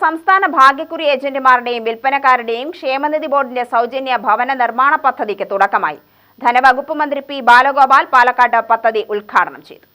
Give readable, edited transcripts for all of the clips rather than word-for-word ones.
സംസ്ഥാന ഭാഗ്യക്കുറി ഏജന്റുമാരുടെയും വിൽപ്പനക്കാരുടെയും ക്ഷേമനിധി ബോർഡിന്റെ സൗജന്യ ഭവന നിർമ്മാണ പദ്ധതിക്ക് തുടക്കമായി. ധനവകുപ്പ് മന്ത്രി പി ബാലഗോപാൽ പാലക്കാട് പദ്ധതി ഉദ്ഘാടനം ചെയ്തു.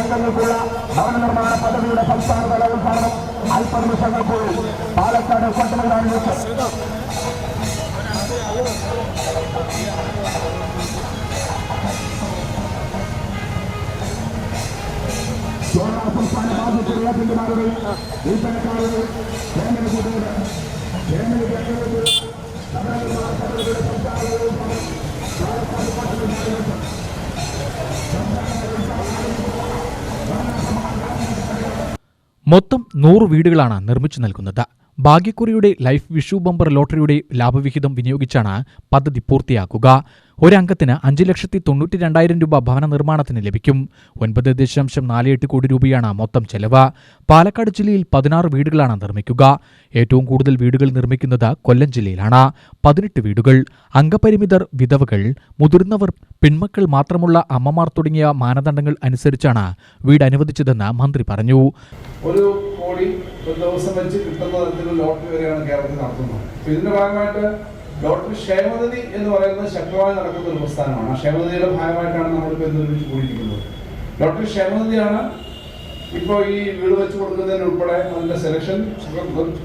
അംഗങ്ങൾക്കുള്ള ഭവന നിർമ്മാണ പദ്ധതിയുടെ സംസ്ഥാനതല ഉദ്ഘാടനം അല്പനിമിഷങ്ങൾക്കുള്ളിൽ പാലക്കാട് കൊട്ടമൈതാനിൽ വെച്ച് സംസ്ഥാന ഭാഗ്യക്കുറി ഏജന്റുമാരുടെയും വിൽപ്പനക്കാരുടെയും മൊത്തം 100 വീടുകളാണ് നിർമ്മിച്ചു നൽകുന്നത്. ഭാഗ്യക്കുറിയുടെ ലൈഫ് വിഷു ബമ്പർ ലോട്ടറിയുടെ ലാഭവിഹിതം വിനിയോഗിച്ചാണ് പദ്ധതി പൂർത്തിയാക്കുക. ഒരംഗത്തിന് 5,92,200 രൂപ ഭവന നിർമ്മാണത്തിന് ലഭിക്കും. 9.48 കോടി രൂപയാണ് മൊത്തം ചെലവ്. പാലക്കാട് ജില്ലയിൽ 16 വീടുകളാണ് നിർമ്മിക്കുക. ഏറ്റവും കൂടുതൽ വീടുകൾ നിർമ്മിക്കുന്നത് കൊല്ലം ജില്ലയിലാണ്. 18 വീടുകൾ. അംഗപരിമിതർ, വിധവകൾ, മുതിർന്നവർ, പെൺമക്കൾ മാത്രമുള്ള അമ്മമാർ തുടങ്ങിയ മാനദണ്ഡങ്ങൾ അനുസരിച്ചാണ് വീട് അനുവദിച്ചതെന്ന് മന്ത്രി പറഞ്ഞു. ഒരു കോടി ഒരു ദിവസം വെച്ച് കിട്ടുന്ന തരത്തിലുള്ള ലോട്ടറി വരെയാണ് കേരളത്തിൽ നടത്തുന്നത്. ഇതിന്റെ ഭാഗമായിട്ട് ലോട്ടറി ക്ഷേമനിധി എന്ന് പറയുന്നത് ശക്തമായി നടക്കുന്ന ഒരു പ്രസ്ഥാനമാണ്. ആ ക്ഷേമനിധിയുടെ ഭാഗമായിട്ടാണ് നമ്മളിപ്പോൾ നിർമ്മിച്ച് കൂടിയിരിക്കുന്നത്. ലോട്ടറി ക്ഷേമനിധിയാണ് ഇപ്പോൾ ഈ വീട് വെച്ച് കൊടുക്കുന്നതിന് ഉൾപ്പെടെ അതിന്റെ സെലക്ഷൻ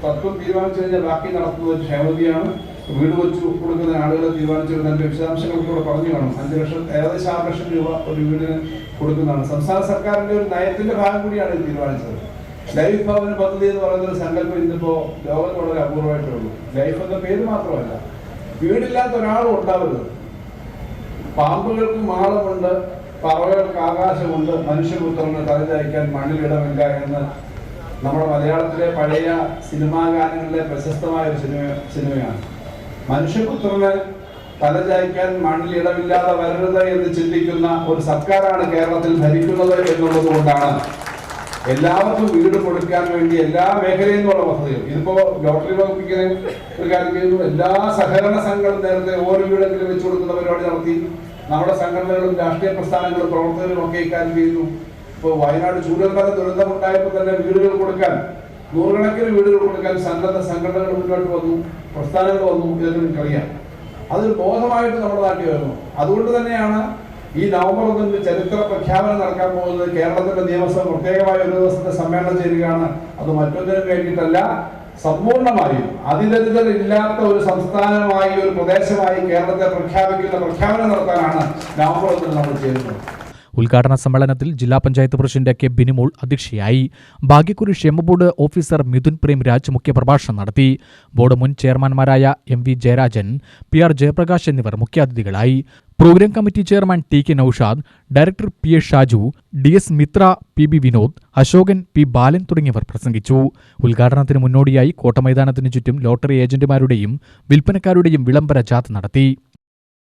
തത്വം തീരുമാനിച്ചു കഴിഞ്ഞാൽ ബാക്കി നടത്തുന്നത് ക്ഷേമനിധിയാണ്. വീട് വെച്ച് കൊടുക്കുന്ന ആളുകളെ തീരുമാനിച്ചിരുന്നതിന്റെ വിശദാംശങ്ങൾക്കൂടെ പറഞ്ഞു കാണും. 5 ലക്ഷം, ഏകദേശം 6 ലക്ഷം രൂപ ഒരു വീടിന് കൊടുക്കുന്നതാണ്. സംസ്ഥാന സർക്കാരിന്റെ ഒരു നയത്തിന്റെ ഭാഗം കൂടിയാണ് ഇത് തീരുമാനിച്ചത്. ലൈഫ് ഭവന പദ്ധതി എന്ന് പറയുന്ന ഒരു സങ്കല്പം ഇന്നിപ്പോ ലോകത്ത് വളരെ അപൂർവമായിട്ടേ ഉള്ളൂ. ലൈഫ് എന്ന പേര് മാത്രമല്ല, വീടില്ലാത്ത ഒരാളും ഉണ്ടാവരുത്. പാമ്പുകൾക്ക് മാളമുണ്ട്, പറവകൾക്ക് ആകാശമുണ്ട്, മനുഷ്യപുത്രന് തലചായ്ക്കാൻ മണ്ണിലിടമില്ല എന്ന് നമ്മുടെ മലയാളത്തിലെ പഴയ സിനിമാ ഗാനങ്ങളിലെ പ്രശസ്തമായ ഒരു സിനിമയാണ്. മനുഷ്യപുത്രന് തലചായ്ക്കാൻ മണ്ണിലിടമില്ലാതെ വരരുത് എന്ന് ചിന്തിക്കുന്ന ഒരു സർക്കാരാണ് കേരളത്തിൽ ഭരിക്കുന്നത് എന്നുള്ളത് കൊണ്ടാണ് എല്ലാവർക്കും വീട് കൊടുക്കാൻ വേണ്ടി എല്ലാ മേഖലയിൽ നിന്നുള്ള പദ്ധതികൾ. ഇതിപ്പോ ലോട്ടറി വകുപ്പിങ്ങനെ ഒരു കാര്യം ചെയ്യുന്നു. എല്ലാ സഹകരണ സംഘങ്ങളും നേരത്തെ ഓരോ വീടെങ്കിലും വെച്ചു കൊടുക്കുന്ന പരിപാടി നടത്തി. നമ്മുടെ സംഘടനകളും രാഷ്ട്രീയ പ്രസ്ഥാനങ്ങളും പ്രവർത്തകരും ഒക്കെ ഇക്കാര്യം ചെയ്യുന്നു. ഇപ്പോൾ വയനാട് ചൂരൽമല ദുരന്തമുണ്ടായപ്പോൾ തന്നെ വീടുകൾ കൊടുക്കാൻ, നൂറുകണക്കിന് വീടുകൾ കൊടുക്കാൻ സന്നദ്ധ സംഘടനകൾ മുന്നോട്ട് വന്നു, പ്രസ്ഥാനങ്ങൾ വന്നു. ഇതൊക്കെ നിങ്ങൾക്കറിയാം. അതൊരു ബോധമായിട്ട് നമ്മുടെ നാട്ടിൽ വരുന്നു. അതുകൊണ്ട് തന്നെയാണ് ഈ നവംബർ 1 ചരിത്ര പ്രഖ്യാപനം നടക്കാൻ പോകുന്നത്. കേരളത്തിന്റെ നിയമസഭ പ്രത്യേകമായ ഒരു ദിവസത്തെ സമ്മേളനം ചേരുകയാണ്. അത് മറ്റൊന്നിനും വേണ്ടിയിട്ടല്ല, സമ്പൂർണമായും അതിദരിദ്രരില്ലാത്ത ഒരു സംസ്ഥാനമായി, ഒരു പ്രദേശമായി കേരളത്തെ പ്രഖ്യാപനം നടത്താനാണ് നവംബർ 1 നമ്മൾ ചേരുന്നത്. ഉദ്ഘാടന സമ്മേളനത്തിൽ ജില്ലാ പഞ്ചായത്ത് പ്രസിഡന്റ് കെ ബിനിമോൾ അധ്യക്ഷയായി. ഭാഗ്യക്കുറി ക്ഷേമ ബോർഡ് ഓഫീസർ മിഥുൻ പ്രേംരാജ് മുഖ്യപ്രഭാഷണം നടത്തി. ബോർഡ് മുൻ ചെയർമാൻമാരായ MV ജയരാജൻ, PR ജയപ്രകാശ് എന്നിവർ മുഖ്യാതിഥികളായി. Programme committee chairman TK Naushad, director PA Shaju, DS Mithra, PB Vinod, Ashokan, P Balan തുടങ്ങിയവർ പ്രസംഗിച്ചു. ഉദ്ഘാടനത്തിന് മുന്നോടിയായി കോട്ടമൈതാനത്തിന് ചുറ്റും ലോട്ടറി ഏജന്റുമാരുടെയും വിൽപ്പനക്കാരുടെയും വിളംബര ജാഥ നടത്തി.